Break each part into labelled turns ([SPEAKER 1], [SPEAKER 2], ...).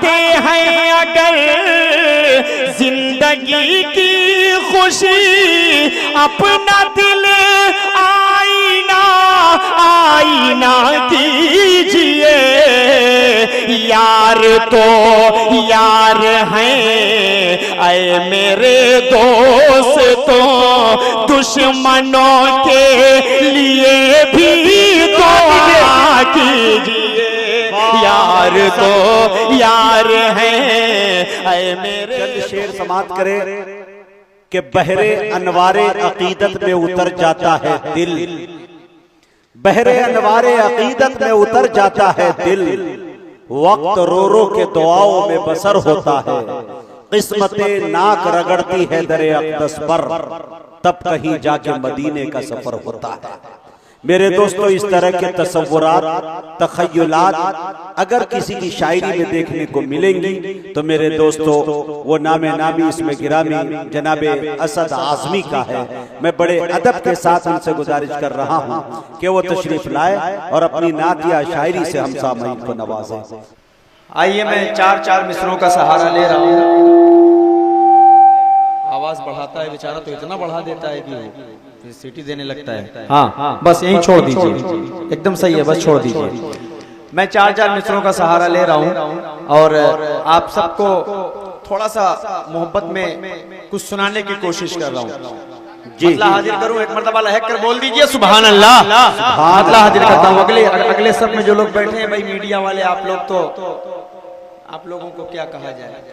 [SPEAKER 1] हैं अगर जिंदगी की खुशी अपना दिल आईना आईना कीजिए। यार तो यार हैं ऐ मेरे दोस्तों, दुश्मनों के लिए भी दुआ कीजिए। यार तो यार हैं ऐ मेरे।
[SPEAKER 2] चंद शेर समाप्त करें कि बहरे अनवारे अकीदत में उतर जाता है दिल, बहरे अनवारे अकीदत में उतर जाता है दिल। वक्त रो रो के दुआओं में बसर होता है, किस्मतें नाक रगड़ती है दरे अक़दस पर, तब कहीं जाके मदीने का सफर होता है। मेरे दोस्तों, इस तरह के तसव्वुरात, तख़य्युलात अगर किसी की शायरी में देखने को मिलेंगी तो मेरे दोस्तों वो नामे नामी इसमें गिरामी जनाबे असद आज़मी का है। मैं बड़े अदब के साथ उनसे गुजारिश कर रहा हूँ कि वो तशरीफ लाए और अपनी नात या शायरी से हम सामईन को नवाजें।
[SPEAKER 3] आइए, मैं चार चार मिसरों का सहारा ले रहा हूँ। आवाज बढ़ाता है बेचारा तो इतना बढ़ा देता है कि सीटी देने लगता है। हाँ, बस यहीं छोड़ दीजिए, एकदम सही है, बस छोड़ दीजिए। मैं चार चार मिसरों का सहारा ले रहा हूँ और आप सबको थोड़ा सा मोहब्बत में कुछ सुनाने की कोशिश कर रहा हूँ। जी हाजिर करूँ, एक मरतबा लहक कर बोल दीजिए सुभान अल्लाह। मतलब हाजिर करता हूँ। अगले सब में जो लोग बैठे हैं भाई मीडिया वाले, आप लोग तो आप लोगों को क्या कहा जाए,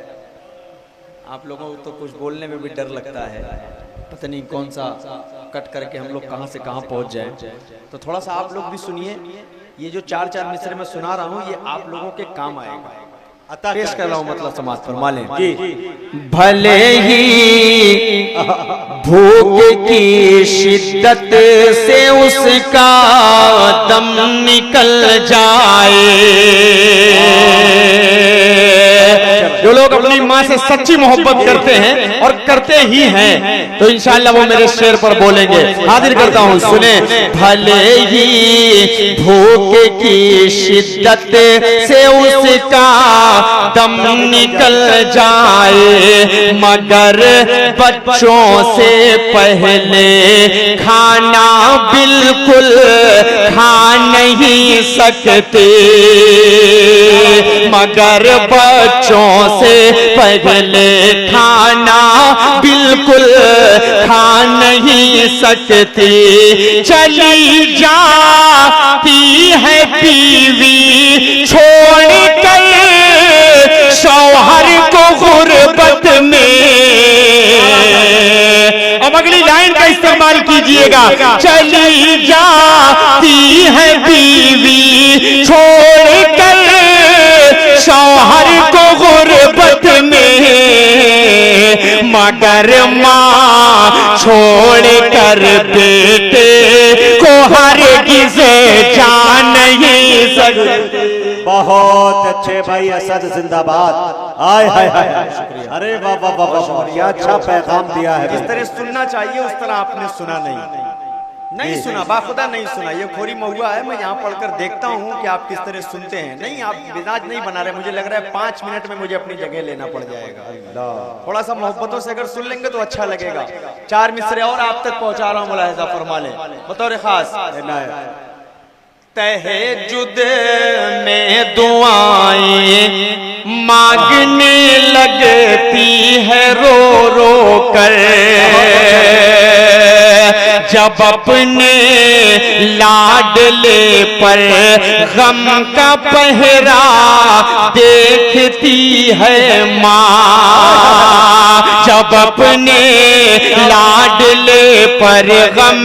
[SPEAKER 3] आप लोगों को तो कुछ बोलने में भी डर लगता है, पता नहीं कौन सा कट करके हम लोग कहां से कहां पहुंच जाए। तो थोड़ा सा आप लोग भी सुनिए, ये जो चार चार मिसरे मैं सुना रहा हूं ये आप लोगों के काम आएगा। पेश कर रहा हूं, मतलब समाज फरमा लें।
[SPEAKER 1] भले ही भूख की शिद्दत से उसका दम निकल जाए। जो लोग अपनी माँ से सच्ची मोहब्बत करते हैं और करते ही हैं तो इंशाअल्लाह वो मेरे शेर पर बोलेंगे। हाजिर करता हूँ, सुने। भले ही भूख की शिद्दत से उसका दम निकल जाए, मगर बच्चों से पहले खाना बिल्कुल खा नहीं सकते, मगर बच्चों से पहले खाना बिल्कुल खा नहीं सकती। चली जाती है बीवी छोड़कर शौहर को गुर्बत में। अब अगली लाइन का इस्तेमाल कीजिएगा। चली जाती है बीवी छोड़कर शौहर को गुर्बत में, मगर माँ छोड़कर बेटे को हरगिज़ जान नहीं सकती।
[SPEAKER 2] बहुत अच्छे भाई, असद जिंदाबाद। आय हाय हाय, अरे वाह वाह वाह वाह, क्या अच्छा पैगाम दिया है।
[SPEAKER 3] जिस तरह सुनना चाहिए उस तरह आपने सुना नहीं सुना, बाखुदा नहीं सुना। ये खोरी महुआ है, मैं यहाँ पढ़कर देखता हूँ कि आप किस तरह सुनते हैं। नहीं, आप मिजाज नहीं बना रहे। मुझे लग रहा है 5 मिनट में मुझे अपनी जगह लेना पड़ जाएगा। थोड़ा सा मोहब्बतों से अगर सुन लेंगे तो अच्छा लगेगा। चार मिसरे और आप तक पहुँचा रहा हूँ, मुलाहिजा फरमा लें बतौर खास। तहज्जुद में दुआएं मांगने लगती है रो रो कर, जब अपने लाडले पर गम का पहरा देखती है माँ, जब अपने लाडले पर गम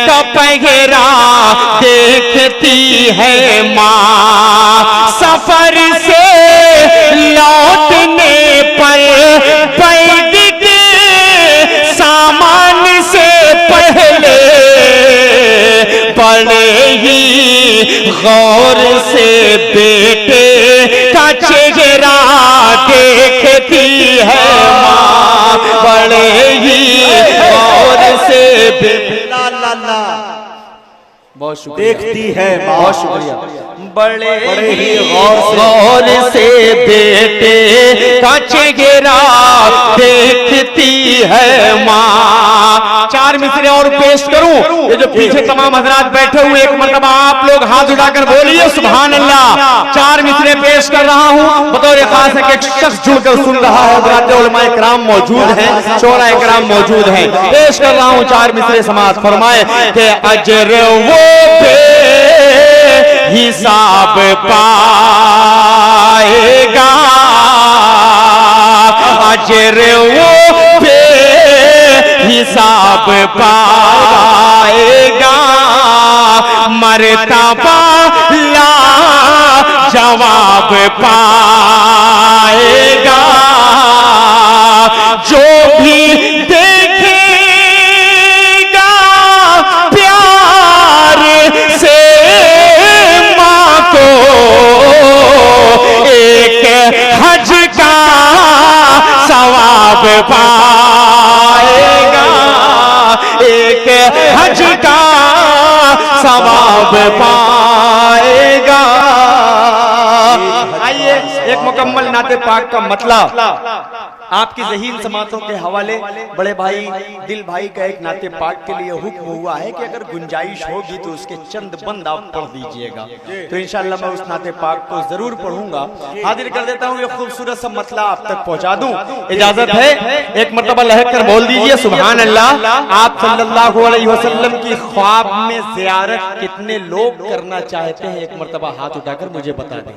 [SPEAKER 3] का पहरा देखती है माँ। सफर से लौटने पर बैठ के सामान से पहले बड़े ही गौर से बेटे का चेहरा देखती है माँ, बड़े ही गौर से बहुत शुक्रिया
[SPEAKER 2] देखती है, बहुत शुक्रिया।
[SPEAKER 1] बड़े ही गौर से बेटे का चेहरा देखती है माँ। 4 मिसरे और पेश करूं, ये जो पीछे तमाम हजरात बैठे हुए एक मरतबा आप लोग हाथ उठाकर बोलिए सुभान अल्लाह। 4 मिसरे पेश कर रहा हूं, बतौर खास है कि एक शख्स जुड़कर सुन रहा है, हजरात उलमाए किराम मौजूद हैं, शोराए किराम मौजूद हैं। पेश कर रहा हूं 4 मिसरे, समाअत फरमाए कि अजर वो हिसाब पाएगा, अजर वो हिसाब पाएगा, मर्तबा ला जवाब पाएगा। जो भी देखेगा प्यार से माँ को, एक हज का सवाब पाएगा, एक हज का सवाब पाएगा। आइए एक मुकम्मल नाते पाक का मतलब आपकी ज़हीन समातों के हवाले बड़े भाई दिल भाई का एक नाते पाक के लिए हुक्म हुआ है कि अगर गुंजाइश होगी तो उसके चंद बंद आप पढ़ दीजिएगा, तो इंशाअल्लाह मैं उस नाते पाक को जरूर पढ़ूंगा। हाजिर कर देता हूँ, ये खूबसूरत सा मतला आप तक पहुंचा दूं, इजाजत है? एक मरतबा लहक कर बोल दीजिए सुभान अल्लाह। आप सल्लल्लाहु अलैहि वसल्लम की ख्वाब में ज़ियारत कितने लोग करना चाहते हैं? एक मरतबा हाथ उठाकर मुझे बता दें,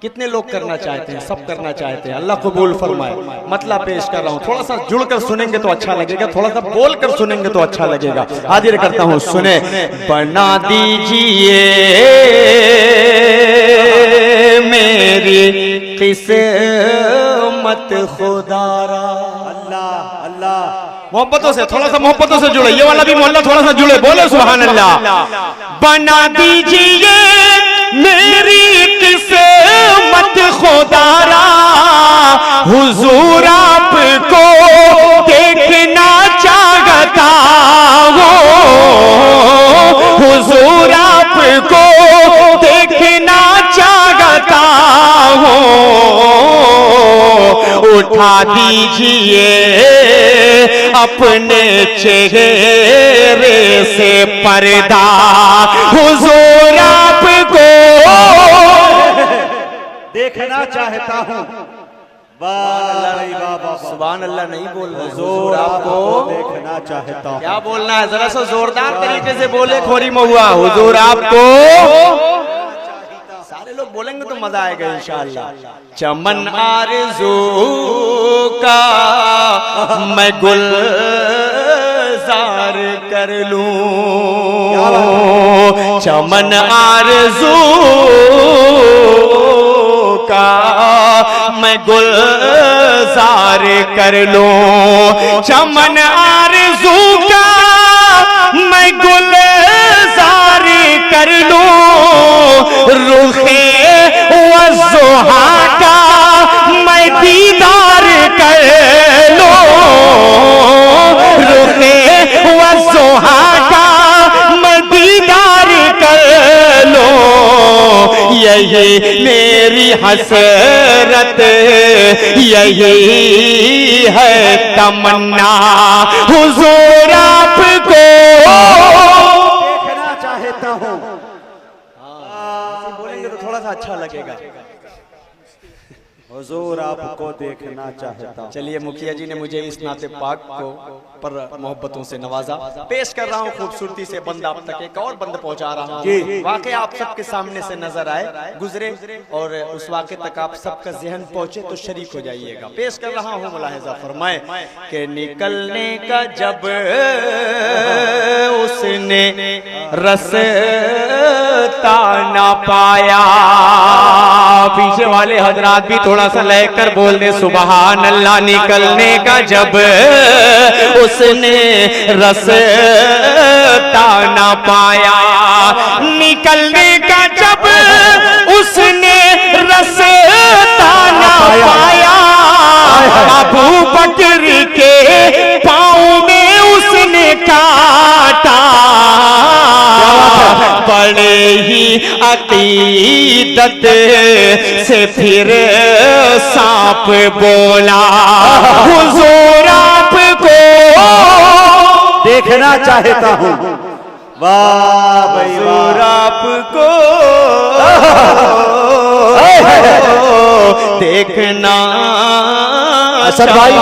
[SPEAKER 1] कितने लोग करना चाहते हैं? सब करना चाहते हैं, अल्लाह कबूल फरमाए। मतलब पेश कर रहा हूँ, थोड़ा सा जुड़कर सुनेंगे तो अच्छा लगेगा, थोड़ा सा बोल कर सुनेंगे तो अच्छा लगेगा। हाजिर करता हूँ, सुने। बना दीजिए मेरी किस्मत खुदारा।
[SPEAKER 2] अल्लाह अल्लाह,
[SPEAKER 1] मोहब्बतों से, थोड़ा सा मोहब्बतों से जुड़े, ये वाला भी मोहल्ला थोड़ा सा जुड़े, बोले सुभान अल्लाह। बना दीजिए मेरी किस्मत खुदारा, हुजूर आपको देखना चाहता हूँ, हुजूर आपको देखना चाहता हूँ। उठा दीजिए अपने चेहरे से पर्दा, हुजूर आपको
[SPEAKER 2] देखना चाहता हूँ।
[SPEAKER 3] सुभान अल्लाह नहीं बोल रहे,
[SPEAKER 2] हुजूर आपको देखना चाहता हूँ।
[SPEAKER 3] क्या बोलना है? जरा सा जोरदार तरीके से बोले खोरी महुआ, हुजूर आपको। सारे लोग बोलेंगे तो मजा आएगा इंशाअल्लाह। चमन आरज़ू का मैं गुलजार कर लूं, चमन आरज़ू का मैं गुलजार कर लूं, चमन आरज़ू का मैं गुलजार कर लूं, रुखे वज़ुहा का मैं दीदार कर लूं, रुखे वज़ुहा का मैं दीदार कर लूं। यही मेरी हसरत, यही है तमन्ना, हुजूर आपको
[SPEAKER 2] देखना चाहता हूँ।
[SPEAKER 3] बोलेंगे तो थोड़ा सा अच्छा लगेगा।
[SPEAKER 2] हुजूर आपको देखना चाहता हूँ।
[SPEAKER 3] चलिए, मुखिया जी ने मुझे इस नाते पाक को पर मोहब्बतों से नवाजा। पेश कर रहा हूँ खूबसूरती से बंद आप तक, एक और बंद पहुंचा रहा हूँ, वाकई आप सबके सामने से नजर आए, गुजरे और उस वाक़े तक आप सबका ज़हन पहुंचे तो शरीक हो जाइएगा। पेश कर रहा हूँ, मुलाहिजा फरमाए कि निकलने का जब उसने रास्ता ना पाया, पीछे वाले हजरात भी थोड़ा सा लेकर बोल दे सुभान अल्लाह। निकलने का जब उसने रास्ता ना पाया, निकलने का जब उसने रास्ता ना पाया, अबू बकर के पाँव में उसने काटा, बड़े ही अकीदत से फिर सांप
[SPEAKER 1] आप बोला हुजूर आपको
[SPEAKER 2] देखना चाहता हूँ। वाह भाई
[SPEAKER 1] हुजूर आपको देखना
[SPEAKER 2] असद भाई,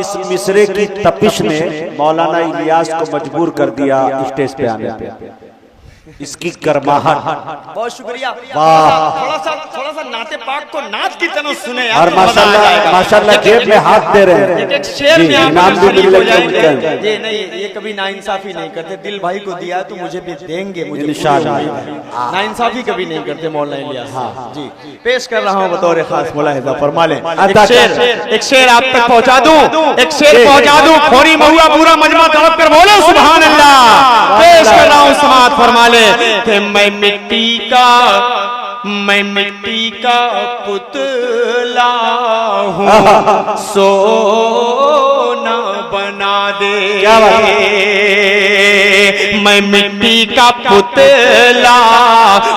[SPEAKER 2] इस मिसरे की तपिश ने मौलाना इलियास को मजबूर कर दिया स्टेज पे आने पे। इसकी गर्माहट,
[SPEAKER 3] बहुत शुक्रिया।
[SPEAKER 2] वाह।
[SPEAKER 3] थोड़ा सा नाते पाक को नाच की तरह सुने यार,
[SPEAKER 2] और
[SPEAKER 3] तो मजा आ जाएगा।
[SPEAKER 2] माशाल्लाह जेब में हाथ दे रहे हैं।
[SPEAKER 3] एक शेर
[SPEAKER 2] जी,
[SPEAKER 3] में आप
[SPEAKER 2] इनाम भी
[SPEAKER 3] शरीक
[SPEAKER 2] मिलने
[SPEAKER 3] हो जाएंगे।
[SPEAKER 2] लगेंगे।
[SPEAKER 3] ये नहीं, ये कभी नाइंसाफी नहीं करते। दिल भाई को दिया तो मुझे भी देंगे, मुझे
[SPEAKER 2] इंशाअल्लाह।
[SPEAKER 3] नाइंसाफी कभी नहीं करते मौलाना इलियास जी। पेश कर रहा हूँ बतौर खास मुलाहिजा फरमा लें।
[SPEAKER 1] एक शेर आप तक पहुंचा दूं, एक शेर पहुंचा दूं। खोरी महुआ पूरा मजमा तड़प कर बोले सुभान अल्लाह। पेश कर रहा हूं, समात फरमा ले कि मैं मिट्टी का पुतला हूँ, सोना बना दे।
[SPEAKER 2] क्या बात है?
[SPEAKER 1] मैं मिट्टी का पुतला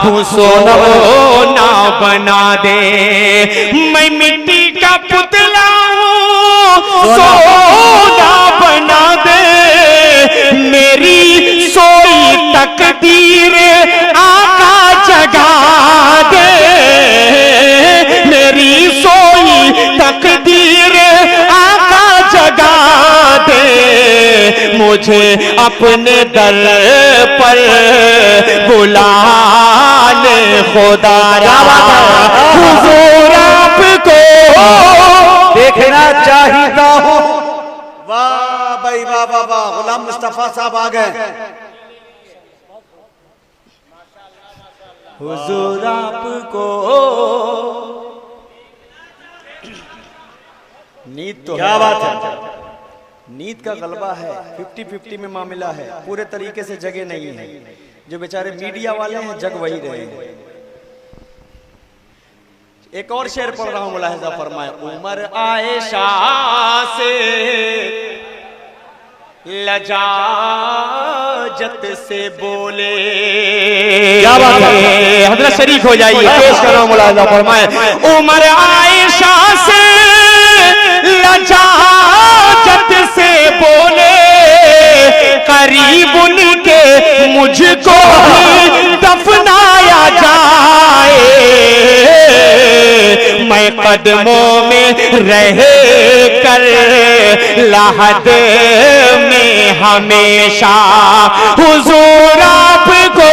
[SPEAKER 1] हूँ, सोना बना दे। मैं मिट्टी का पुतला हूँ, सोना बना दे। मेरी सोई तकदीर आका जगा दे। मेरी सोई तकदीर आका जगा दे। मुझे अपने दर पर बुला ले खुदारा, हुजूर आपको
[SPEAKER 2] देखना चाहता हूँ। वाह भाई वाह वाह वाह, गुलाम मुस्तफा साहब आ गए।
[SPEAKER 3] हुजूर आपको नींद तो
[SPEAKER 2] क्या बात है?
[SPEAKER 3] नींद का गलबा है, 50-50 में मामला है, पूरे तरीके से जगह नहीं है। जो बेचारे मीडिया वाले हैं जग वही रहे हैं। एक और शेर पढ़ रहा हूं, मुलाहिजा फरमाए। उमर आयशा से लजाजत से बोले।
[SPEAKER 1] क्या बात है? हजरत शरीक हो जाइए, पेश कर रहा हूं, मुलाहिजा फरमाए। उमर आयशा से लजाजत से बोले, करीब उनके मुझको दफनाया जाए। मैं कदमों में रह कर lahad में हमेशा हुजूर आपको।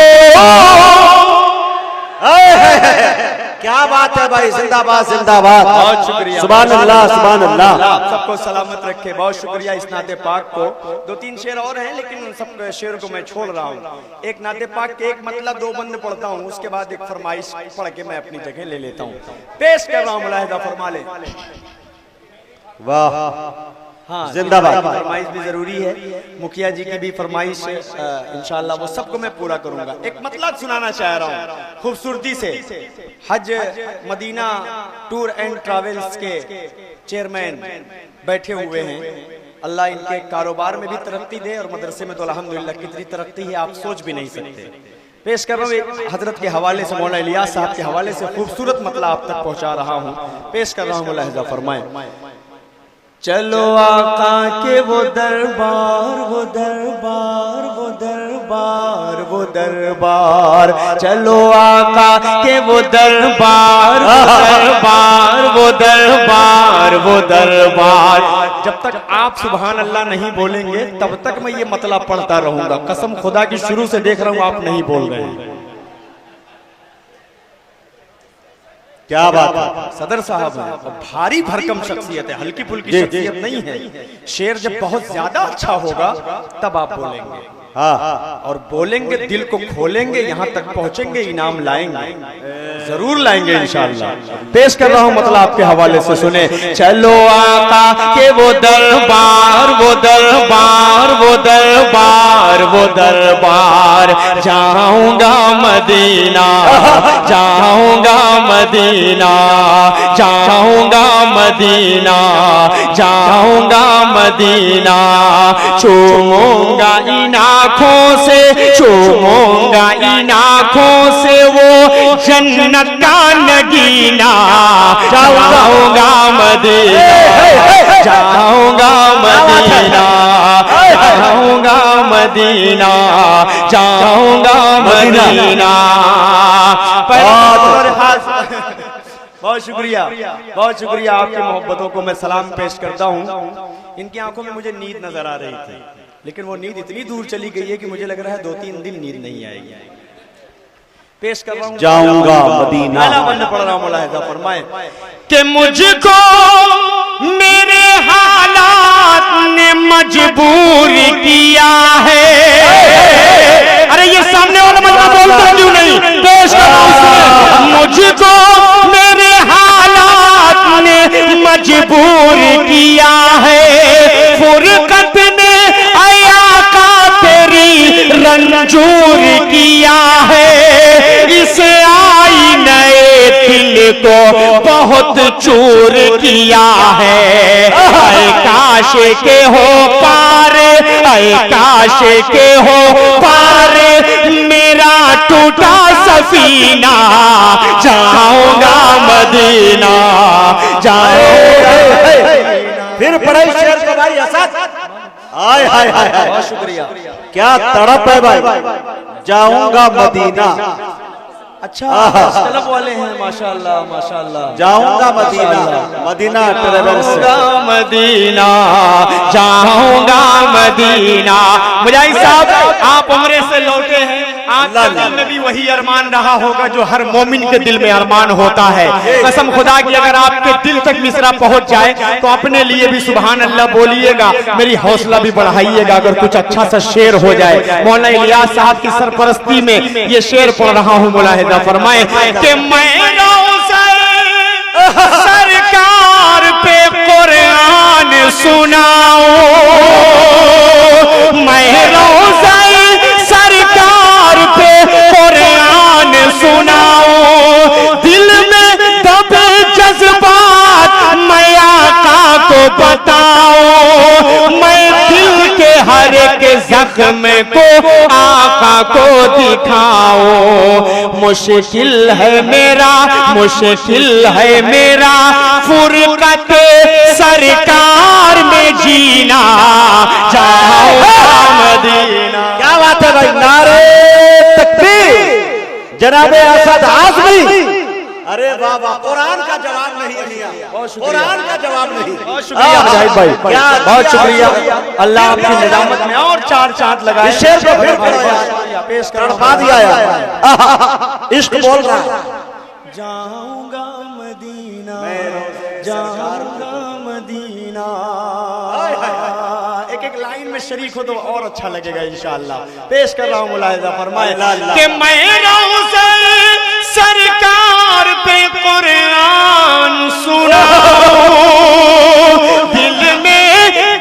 [SPEAKER 2] क्या बात है भाई, जिंदाबाद जिंदाबाद।
[SPEAKER 3] बहुत शुक्रिया,
[SPEAKER 2] सुभान अल्लाह सुभान अल्लाह।
[SPEAKER 3] आप सबको सलामत रखे। बहुत शुक्रिया इस नाते पाक को। 2-3 शेर और हैं लेकिन उन सब शेर को मैं छोड़ रहा हूँ। एक नाते पाक के एक मतलब 2 बंद पढ़ता हूँ, उसके बाद एक फरमाइश पढ़ के मैं अपनी जगह ले लेता हूँ। पेश कर रहा हूँ, मुलाहिजा फरमा ले।
[SPEAKER 2] वाह
[SPEAKER 3] हाँ,
[SPEAKER 2] जिंदाबाद।
[SPEAKER 3] फरमाइश भी जरूरी है, मुखिया जी की भी फरमाइश इंशाल्लाह वो सबको मैं पूरा करूंगा। एक मतलब सुनाना चाह रहा हूँ खूबसूरती से। हज मदीना टूर एंड ट्रैवल्स के चेयरमैन बैठे हुए हैं। अल्लाह इनके कारोबार में भी तरक्की दे, और मदरसे में तो अल्हम्दुलिल्लाह कितनी तरक्की है आप सोच भी नहीं सकते। पेश कर रहा हूँ हजरत के हवाले से, मौलाना इलियास साहब के हवाले से खूबसूरत मतलब आप तक पहुंचा रहा हूँ। पेश कर रहा हूँ, मुलाहिजा फरमाए। चलो आका के वो दरबार, वो दरबार, वो दरबार, वो दरबार। चलो आका के वो दरबार, वो दरबार, वो दरबार, वो दरबार। जब तक आप सुभान अल्लाह नहीं बोलेंगे तब तक मैं ये मतलब पढ़ता रहूंगा। कसम खुदा की शुरू से देख रहा हूँ आप नहीं बोल रहे हैं।
[SPEAKER 2] क्या बात है?
[SPEAKER 3] सदर साहब है, भारी भरकम शख्सियत है, हल्की फुल्की शख्सियत नहीं है। शेर जब बहुत ज्यादा अच्छा होगा तब आप बोलेंगे।
[SPEAKER 2] हाँ,
[SPEAKER 3] और बोलेंगे, दिल को खोलेंगे, यहाँ तक पहुंचेंगे, इनाम लाएंगे, जरूर लाएंगे इंशाअल्लाह। पेश कर रहा हूँ मतलब आपके हवाले से, सुने। चलो आका के वो दरबार, वो दरबार, वो दरबार, वो दरबार। जाऊंगा मदीना, जाऊंगा मदीना, जाऊंगा
[SPEAKER 1] मदीना, जाऊंगा मदीना, चूमूंगा इन आँखों से, चूमूंगा इन आँखों से वो जन्नत का नगीना, जाऊंगा मदीना, जाऊंगा मदीना, जाऊंगा मदीना, जाऊंगा मदीना।
[SPEAKER 3] बहुत शुक्रिया, बहुत शुक्रिया। आपकी मोहब्बतों को मैं सलाम पेश करता हूँ। इनकी आंखों में मुझे नींद नजर आ रही थी, लेकिन वो नींद इतनी दूर चली गई है कि मुझे लग रहा है 2-3 दिन नींद नहीं आएगी। पेश कर रहा हूँ,
[SPEAKER 2] जाऊंगा मदीना।
[SPEAKER 3] पहला बंद पढ़ रहा हूँ, मुलाहिजा फरमाए
[SPEAKER 1] कि मुझको मेरे हालात ने मजबूर किया है। अरे ये सामने वाला बंदा बोलता क्यों नहीं? पेश कर रहा हूं, मुझको मेरे हालात ने मजबूर किया है, फुरकत ने आया का तेरी रंजूर किया है, इस आईने दिल को बहुत चूर किया है। ऐ काश के हो पार, ऐ काश के हो पार मेरा टूटा सफीना, जाऊंगा मदीना, जाऊंगा।
[SPEAKER 2] फिर पढ़े शेर को भाई असद। हाय हाय हाय,
[SPEAKER 3] बहुत शुक्रिया।
[SPEAKER 2] क्या तड़प है भाई। जाऊंगा मदीना,
[SPEAKER 3] अच्छा तलब वाले हैं, माशाअल्लाह माशाअल्लाह।
[SPEAKER 2] जाऊंगा मदीना, मदीना ट्रेवल से।
[SPEAKER 1] जाऊंगा मदीना, जाऊंगा मदीना। मुजाहिद साहब, आप उम्रे से लौटे हैं, आपके दिल में भी वही अरमान रहा होगा जो हर मोमिन के दिल में अरमान होता है। कसम खुदा की, अगर आपके दिल तक मिसरा पहुंच जाए तो अपने लिए भी सुभान अल्लाह बोलिएगा, मेरी हौसला भी बढ़ाइएगा अगर कुछ अच्छा सा शेर हो जाए। मौलाना इलियास साहब की सरपरस्ती में ये शेर पढ़ रहा हूँ, मुलाहिजा फरमाए कि मैं रोज़े सरकार पे कुरान सुनाऊं, मैं रोज़े सरकार पे कुरान सुनाऊं, दिल में दबे जज्बात मैं आका को बताऊं, मैं दिल के हर एक जख्म को आका को दिखाऊं। मुश्किल है मेरा, मुश्किल है मेरा फुरकत सरकार में जीना, जाऊंगा मदीना।
[SPEAKER 2] क्या बात है भाई, नारे तकबीर जनाबे असद आज़मी। अरे वाह वाह, कुरान का जवाब नहीं दिया, कुरान का जवाब नहीं।
[SPEAKER 3] बहुत शुक्रिया मुजाहिद भाई, बहुत शुक्रिया। अल्लाह आपकी निजामत में और 4 चांद लगाए।
[SPEAKER 2] इस शेर को फिर पढ़ो यार,
[SPEAKER 3] पेश कर
[SPEAKER 2] तड़पा दिया यार, इश्क बोल रहा है।
[SPEAKER 3] जाऊंगा मदीना, जाऊंगा मदीना। एक एक लाइन में शरीक हो तो और अच्छा लगेगा इंशाअल्लाह। पेश कर रहा हूँ, मुलाहिजा फरमाए
[SPEAKER 1] कि मैं रोज़े सरकार पे कुरान सुनाऊं, दिल में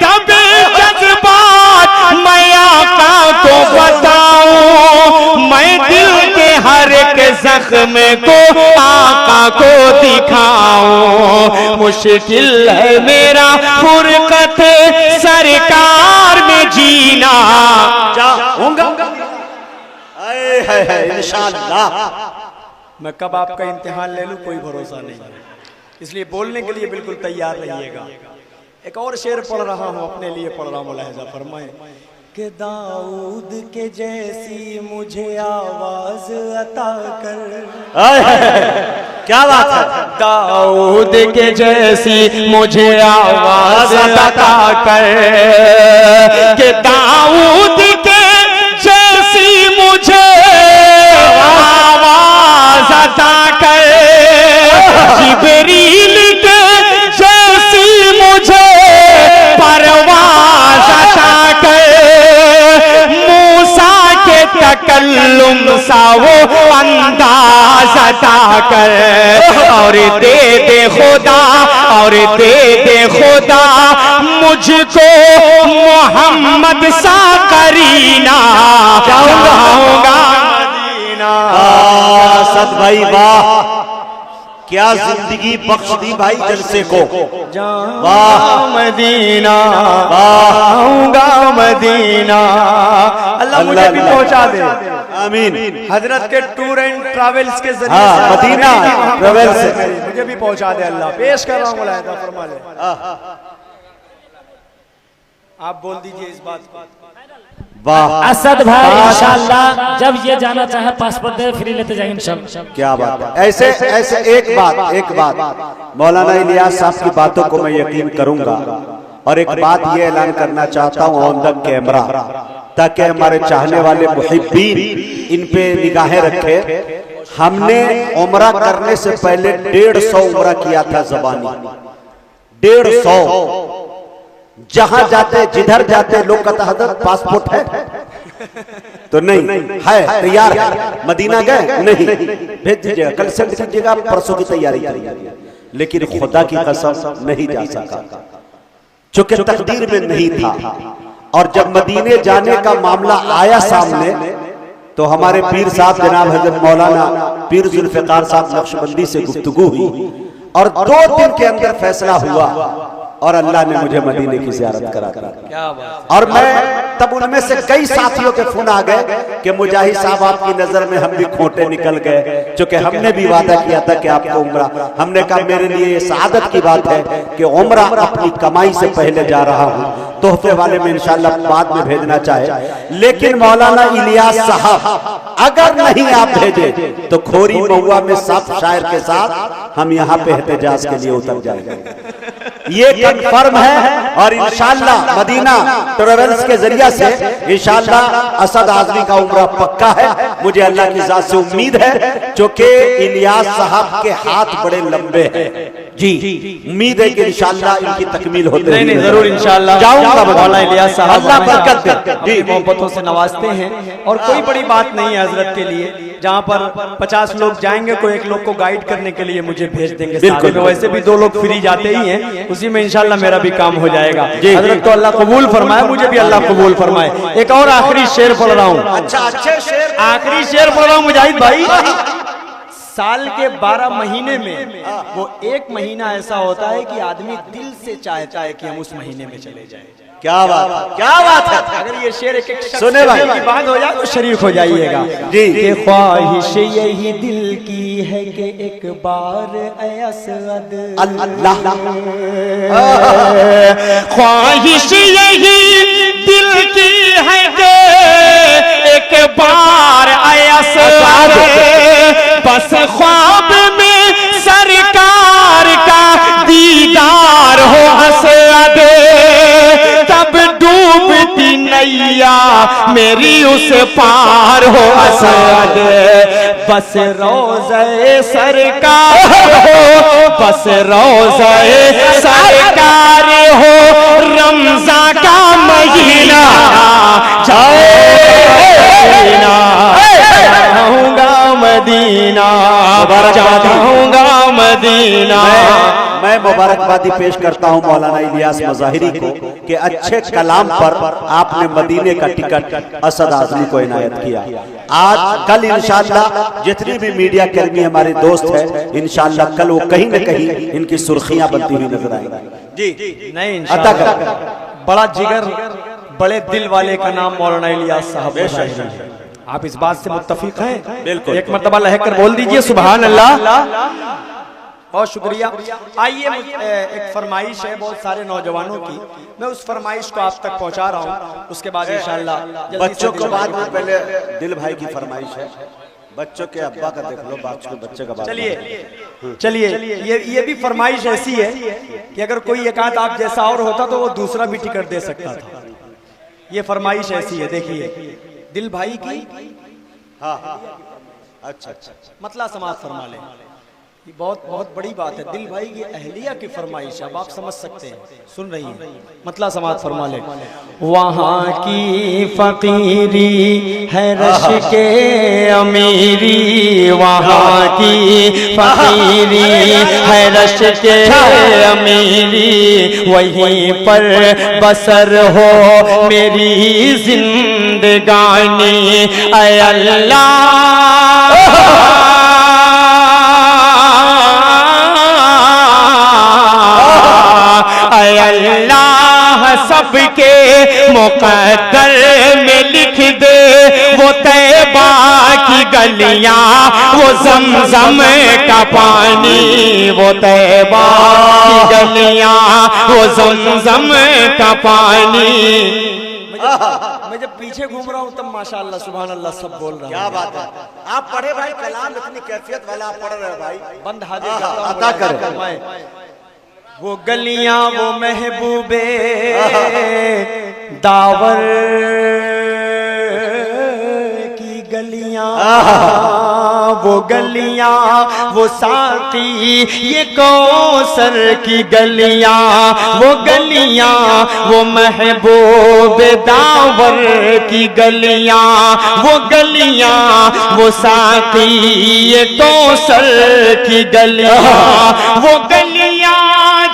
[SPEAKER 1] दबे जज्बात मैं आका को बताऊं, मैं दिल के हर एक जख्म को आका को दिखाऊं। मुश्किल है मेरा फुरकत सरकार में जीना,
[SPEAKER 2] जाऊंगा इंशाअल्लाह।
[SPEAKER 3] मैं कब आपका इम्तिहान ले लूं कोई भरोसा नहीं, इसलिए बोलने के लिए बिल्कुल तैयार रहिएगा। एक और शेर पढ़ रहा हूं, अपने लिए पढ़ रहा हूं, मुलाहिजा फरमाए कि दाऊद के जैसी मुझे आवाज अता कर।
[SPEAKER 2] क्या बात है,
[SPEAKER 1] दाऊद के जैसी मुझे आवाज अता कर, कि दाऊद के जैसी मुझे आवाज अता कर, जिब्रील के जैसी मुझे परवाज अता कर, मूसा के तकल्लुम सा वो अंदाज अता कर, और दे दे खुदा, और दे दे खुदा मुझको मोहम्मद सा करीना, जाऊंगा मदीना।
[SPEAKER 2] असद भाई वाह, क्या जिंदगी बख्श दी भाई जलसे को।
[SPEAKER 3] वाह मदीना, आऊंगा मदीना। अल्लाह मुझे भी पहुंचा दे,
[SPEAKER 2] आमीन।
[SPEAKER 3] हजरत के टूर एंड ट्रैवल्स के जरिए
[SPEAKER 2] हाँ, मदीना ट्रैवल्स से
[SPEAKER 3] मुझे भी पहुंचा दे अल्लाह। पेश कर रहा हूँ मुलाहिदा फरमा ले। आप बोल दीजिए इस बात को।
[SPEAKER 2] वाह
[SPEAKER 4] असद भाई इंशाअल्लाह जब ये जाना चाहे पासपोर्ट दे फ्री लेते जाएंगे इंशाअल्लाह।
[SPEAKER 2] क्या बात है। ऐसे ऐसे एक बात मौलाना इलियास साहब की बातों को मैं यकीन करूंगा और एक बात ये ऐलान करना चाहता हूँ ऑन द कैमरा, ताकि हमारे चाहने वाले मुहिब्बीन इन पे निगाहें रखे। हमने उम्रा करने से पहले 150 उम्रा किया था ज़बानी, 150। जहां जाते जिधर जाते लोग कहते हजरत पासपोर्ट है तो नहीं है, तैयार है। मदीना गए नहीं, भेज दीजिएगा, कल सेंड कीजिएगा, परसों की तैयारी करिए। लेकिन खुदा की कसम नहीं जा सका, चूंकि तकदीर में नहीं था। और जब मदीने जाने का मामला आया सामने तो हमारे पीर साहब जनाब हजरत मौलाना पीर जुल्फिकार साहब नक्शबंदी से गुफ्तगू हुई और 2 दिन के अंदर फैसला हुआ और अल्लाह ने मुझे मदीने की ज़ियारत करा दी। और मैं तब उनमें से कई साथियों के फोन आ गए कि मुजाहिद साहब आपकी नजर में हम भी खोटे निकल गए, क्योंकि हमने भी वादा किया था कि आपको उम्रा। हमने कहा मेरे लिए ये सआदत की बात है कि उम्रा अपनी कमाई से पहले जा रहा हूँ, तोहफे वाले में इंशाल्लाह बाद में भेजना चाहे। लेकिन मौलाना इलियास साहब अगर नहीं आप भेजे तो खोरी महुआ में सब शायर के साथ हम यहाँ पे एहतजाज के लिए उतर जाएंगे, ये कंफर्म है। और इंशाल्लाह मदीना ट्रैवल्स के जरिए से इंशाल्लाह असद आजमी का उम्रा पक्का है। मुझे अल्लाह की जात से उम्मीद है, क्योंकि इलियास साहब के हाथ बड़े लंबे हैं जी। उम्मीद है कि इंशाल्लाह इनकी तकमील होते
[SPEAKER 3] नहीं नहीं जरूर इंशाल्लाह
[SPEAKER 2] जाऊंगा।
[SPEAKER 3] मौलाना इलियास साहब
[SPEAKER 2] अल्लाह बरकत दे
[SPEAKER 3] जी, मोहब्बतों से नवाजते हैं और कोई बड़ी बात नहीं है हजरत के लिए। जहाँ पर 50 लोग जाएंगे, कोई एक लोग को गाइड करने के लिए मुझे भेज देंगे।
[SPEAKER 2] बिल्कुल,
[SPEAKER 3] वैसे भी 2 लोग फ्री जाते ही हैं, उसी में इंशाल्लाह मेरा भी काम हो जाएगा। हजरत तो अल्लाह कबूल फरमाए, मुझे भी अल्लाह कबूल फरमाए। एक और आखिरी शेर पढ़ रहा हूँ।
[SPEAKER 2] अच्छा, अच्छे शेर,
[SPEAKER 3] आखिरी शेर पढ़ रहा हूँ मुजाहिद भाई। साल के 12 महीने में वो एक महीना ऐसा होता है कि आदमी दिल से चाहता है कि हम उस महीने में चले जाएं।
[SPEAKER 2] क्या बात है, क्या बात है।
[SPEAKER 3] अगर ये शेर एक
[SPEAKER 2] सुने भाई,
[SPEAKER 3] बात हो जाए तो शरीफ हो जाइएगा
[SPEAKER 2] जी।
[SPEAKER 3] कि ख्वाहिश यही दिल की है कि एक बार ऐ असद,
[SPEAKER 2] अल्लाह
[SPEAKER 1] ख्वाहिश यही दिल की है कि एक बार ऐ असद, बस ख्वाब में सरकार का दीदार हो असद, तब डूबती नैया मेरी उस पार हो असद।
[SPEAKER 3] बस रोज़े सरकार
[SPEAKER 1] हो, बस रोज़े सरकार हो, रमज़ा का महीना जाऊंगा मदीना, जाऊंगा मदीना।
[SPEAKER 2] मैं मुबारकबादी पेश करता हूं मौलाना इलियास मज़ाहिरी को कि अच्छे कलाम पर आपने मदीने का टिकट असद आजमी को इनायत किया। आज कल इंशाअल्लाह जितनी भी मीडिया कर्मी हमारे दोस्त है, इंशाअल्लाह कल वो कहीं न कहीं इनकी सुर्खियां बनती हुई नजर आएंगी जी।
[SPEAKER 3] नहीं
[SPEAKER 2] अता कर
[SPEAKER 3] बड़ा जिगर बड़े दिल वाले का नाम मौलाना इलियास साहब है। आप इस बात से मुत्तफिक हैं?
[SPEAKER 2] बिल्कुल।
[SPEAKER 3] एक मर्तबा लहकर बोल दीजिए सुभान अल्लाह। बहुत शुक्रिया। आइए, एक फरमाइश है बहुत सारे नौजवानों की, मैं उस फरमाइश को आप तक पहुंचा रहा हूं। उसके बाद इंशाअल्लाह
[SPEAKER 2] बच्चों को बाद में, पहले दिल भाई की फरमाइश है, बच्चों के अब्बा का देख लो, बच्चे का बात।
[SPEAKER 3] चलिए ये भी फरमाइश ऐसी है कि अगर कोई एक आध आप जैसा और होता तो वो दूसरा भी टिकट दे सकता था। ये फरमाइश ऐसी है, देखिए दिल भाई की।
[SPEAKER 2] हाँ, अच्छा,
[SPEAKER 3] मतला समाज फरमा ले, ये बहुत बहुत बड़ी बात है। दिल भाई की अहलिया की फरमाइश, अब आप समझ सकते हैं, सुन रही हैं। मतला समाज फरमा ले। वहाँ की फकीरी है रश के अमीरी, वहाँ की फकीरी है रश के अमीरी, वहीं पर बसर हो मेरी जिंदगानी। ऐ अल्लाह
[SPEAKER 1] मुकद्दर में लिख दे वो तैबा की गलियां, वो ज़मज़म का पानी, वो तैबा की गलियां, वो ज़मज़म का पानी।
[SPEAKER 3] मैं जब पीछे घूम रहा हूँ तब माशाअल्लाह सुभान अल्लाह सब बोल रहा हूँ।
[SPEAKER 2] क्या बात है, आप पढ़े भाई, कलाम इतनी कैफियत वाला आप पढ़ रहे हैं भाई।
[SPEAKER 3] बंद हाजिर
[SPEAKER 2] अता कर।
[SPEAKER 3] वो गलियां वो महबूबे दावर की गलियां, वो गलियां वो साकी ये कौसर की गलियां, वो गलियां वो महबूब दावर की गलियां, वो गलियां वो साकी ये कौसर की गलियां, वो गलियां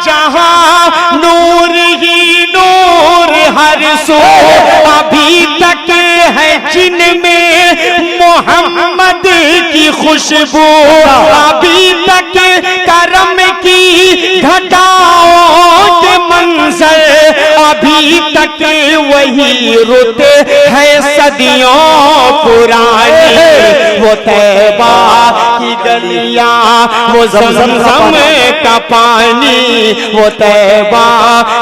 [SPEAKER 3] जहां नूर ही नूर हर सो अभी तक है, जिनमें मोहम्मद की खुशबू अभी तक करम की घटाओं के मंजर अभी तक वही रुते है सदियों पुरानी, वो तैबा की गलियां, वो ज़मज़म का पानी, वो तैबा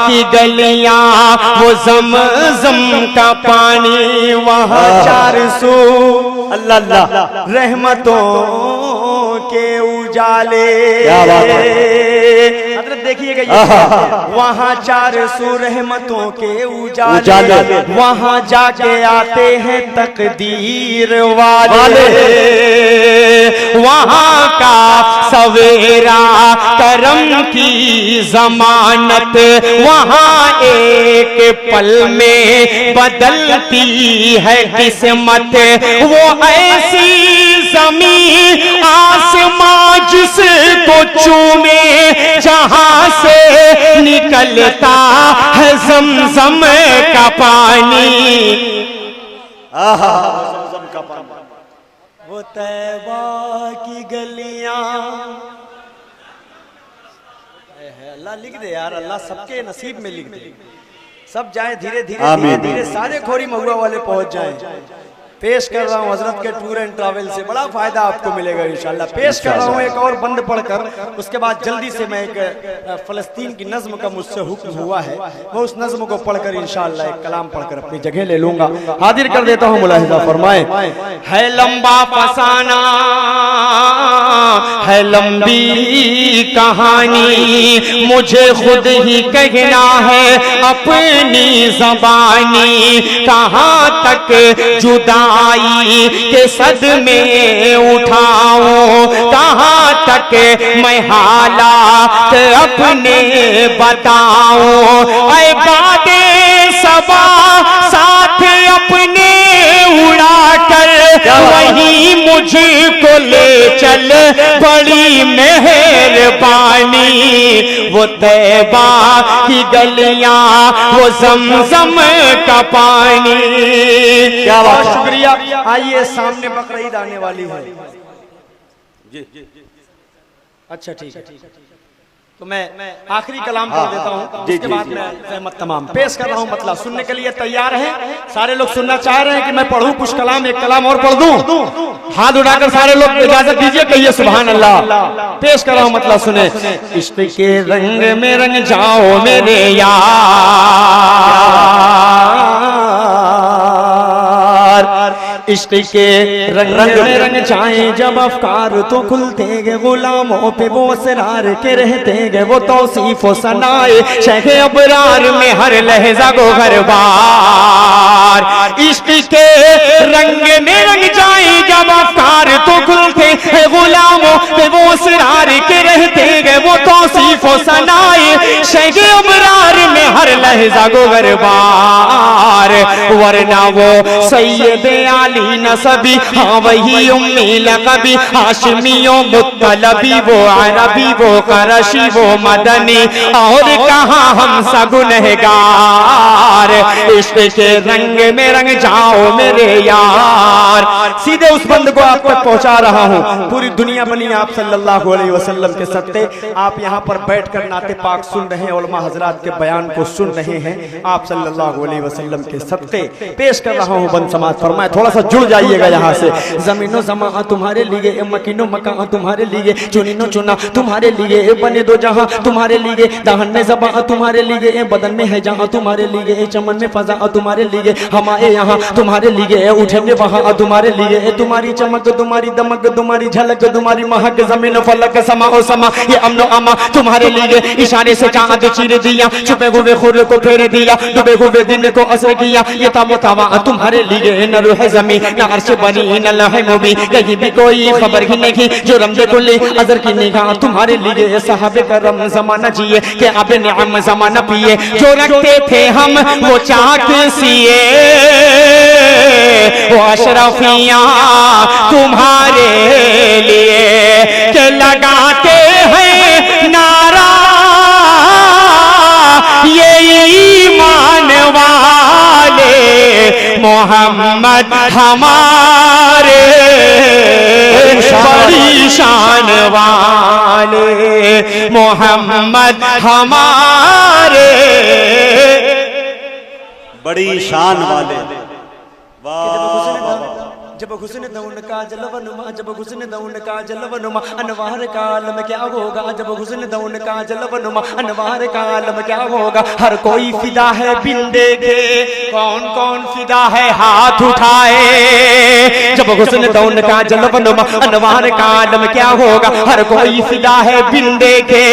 [SPEAKER 3] की गलियां, वो ज़मज़म का पानी। वहाँ 400
[SPEAKER 2] अल्लाह अल्लाह
[SPEAKER 3] रहमतों के उजाले, हज़रत देखिएगा ये वहाँ 400 रहमतों के उजाले, वहाँ जाके आते हैं तकदीर वाले, वहाँ का सवेरा करम की जमानत, वहाँ एक पल में बदलती है किस्मत, वो ऐसी ज़मीन आसमां जिसको चूमे जहां से निकलता है ज़मज़म का पानी।
[SPEAKER 2] ज़मज़म का पानी,
[SPEAKER 3] वो तैबा की गलियां। अल्लाह लिख दे यार, अल्लाह सबके नसीब में लिख दे, सब जाए धीरे धीरे धीरे धीरे, सारे खोरी महुआ वाले पहुंच जाएं। पेश कर रहा हूँ हजरत के टूर एंड ट्रैवल से, बड़ा फायदा आपको मिलेगा इंशाल्लाह। पेश कर रहा हूँ एक और बंद पढ़कर, उसके बाद जल्दी से मैं एक फलस्तीन की नज्म का मुझसे हुक्म हुआ है, मैं उस नज्म को पढ़कर इंशाल्लाह एक कलाम पढ़कर अपनी जगह ले लूंगा। हाजिर कर देता हूँ, मुलाहिजा फरमाए। है लंबा फसाना है लंबी कहानी, मुझे खुद ही कहना है अपनी ज़बानी, कहाँ तक जुदाई के सदमे उठाऊं, कहाँ तक मैं हालात अपने बताऊं, ऐ बादे सबा साथ अपने उड़ाकर वही मुझको ले चल, बड़ी मेहरबानी, वो तैबा की गलियां, वो ज़मज़म का पानी। क्या बात, शुक्रिया। आइए, सामने बकरीद आने वाली है। अच्छा ठीक है, तो मैं आखिरी कलाम पढ़ देता हूँ, उसके बाद मैं ज़हमत तमाम पेश कर रहा हूँ। मतलब सुनने के लिए तैयार हैं सारे लोग? सुनना चाह रहे हैं कि मैं पढ़ूं कुछ कलाम, एक कलाम और पढ़ दूं? हाथ उठाकर सारे लोग इजाजत दीजिए, कहिए सुभान अल्लाह। पेश कर रहा हूँ, मतलब सुने। इश्क के रंग में रंग जाओ मेरे यार, इश्क के रंग में रंग जाए जब अफकार तो खुलते गए, गुलामों पे वो असरार के रहते गए, वो तौसीफ व सनाए शेख अबरार में हर लहजा गो हर बार। इश्क के रंग में रंग जाए जब अफकार तो खुलते हैं, गुलामों पे वो असरार के रहते गए, वो तौसीफ व सनाए शेख अबरार में हर लहजा गो हर बार। वरना वो सैयद
[SPEAKER 1] अली नसबी, हाँ वही उम्मी लकबी, हाशमियों मुत्तलबी, वो अरबी वो करशी वो मदनी, और कहाँ हम सगुनहगार, इश्क के रंग में रंग जाओ मेरे यार। सीधे उस बंद को आप तक पहुंचा रहा हूं। पूरी दुनिया बनी आप सल्लल्लाहु अलैहि वसल्लम के सत्ते। आप यहां पर बैठकर नाते पाक सुन रहे हैं, उलमा हजरात के बयान को सुन रहे हैं, आप सल्लल्लाहु अलैहि वसल्लम के सत्ते पेश कर रहा हूं। बंद समाज फरमाए, थोड़ा सा जुड़ जाइएगा यहां से। जमीनो जमा तुम्हारे लिए, मकीनो मका तुम्हारे लिए, चुनीनो चुना तुम्हारे लिए, बने दो जहां तुम्हारे लिए, दाहन में ज़बां तुम्हारे लिए, बदन में है जहां तुम्हारे लिए, चमन में फजा तुम्हारे लिए, हमारे यहाँ तुम्हारे लिए, उठेंगे वहां तुम्हारे लिए, तुम्हारी चमक तुम्हारी दमक तुम्हारी झलक तुम्हारी महक, जमीन फलक समा ओ समा, ये अमनो अमा तुम्हारे लिए, इशारे से चांद चीर दिया, छुपे हुए खुर को फेर दिया, डूबे हुए दिन को असर किया, ये तमो तवा तुम्हारे लिए, न रूह जमी न अर्श बनी न लौह मुबी, कहीं भी कोई खबर ही नहीं, जो रमज़े कुल्ली अज़र की निगाह तुम्हारे लिए, सहाबे करम ज़माना जिए के अब निअम ज़माना पिए, जो रखते थे हम वो चाक सिए, वो अशरफियाँ तुम्हारे लिए, के लगाते हैं नारा ये ईमान वाले, मोहम्मद हमारे बड़ी शान वाले, मोहम्मद हमारे
[SPEAKER 2] बड़ी शान वाले।
[SPEAKER 3] जब हुस्न दौन का जलवनुमा, जब हुस्न दौन का जलवनुमा, अनवार का आलम क्या होगा, जब हुस्न दौन का जलवनुमा, अनवार का आलम क्या होगा, हर कोई फिदा है बिन देखे, कौन कौन फिदा है हाथ उठाए, जब हुस्न दौन का जलवनुमा, अनवार का आलम क्या होगा, हर कोई फिदा है बिन देखे,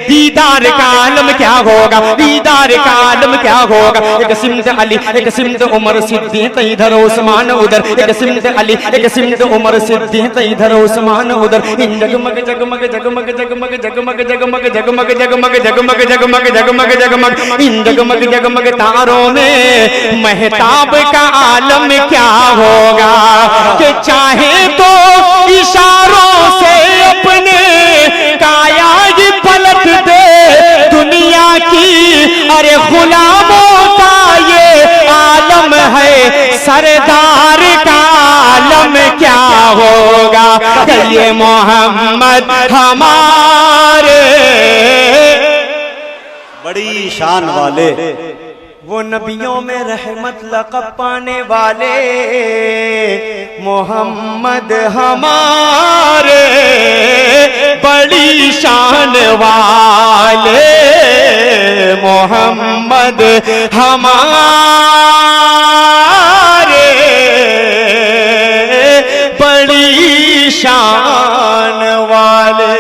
[SPEAKER 3] दीदार का आलम क्या होगा, दीदार का आलम क्या होगा, एक सिमत अली एक सिमत उमर सिद्दीक़ इधर उस्मान उधर, एक सिमत अली एक सिमत उमर सिद्दीक़ इधर उस्मान उधर, इन जगमग जगमग जगमग जगमग जगमग जगमग जगमग जगमग जगमग जगमग जगमग जगमग, इन जगमग जगमग तारों में महताब का आलम क्या होगा, कि चाहे तो इशारों से अपने काया ही पलट दे दुनिया की, अरे गुलामों का ये आलम है, सरदार का आलम क्या होगा, ये मोहम्मद हमारे
[SPEAKER 2] बड़ी शान वाले,
[SPEAKER 3] वो नबियों में रहमत लक़ब पाने वाले, मोहम्मद हमारे बड़ी शान वाले, मोहम्मद हमारे बड़ी शान वाले।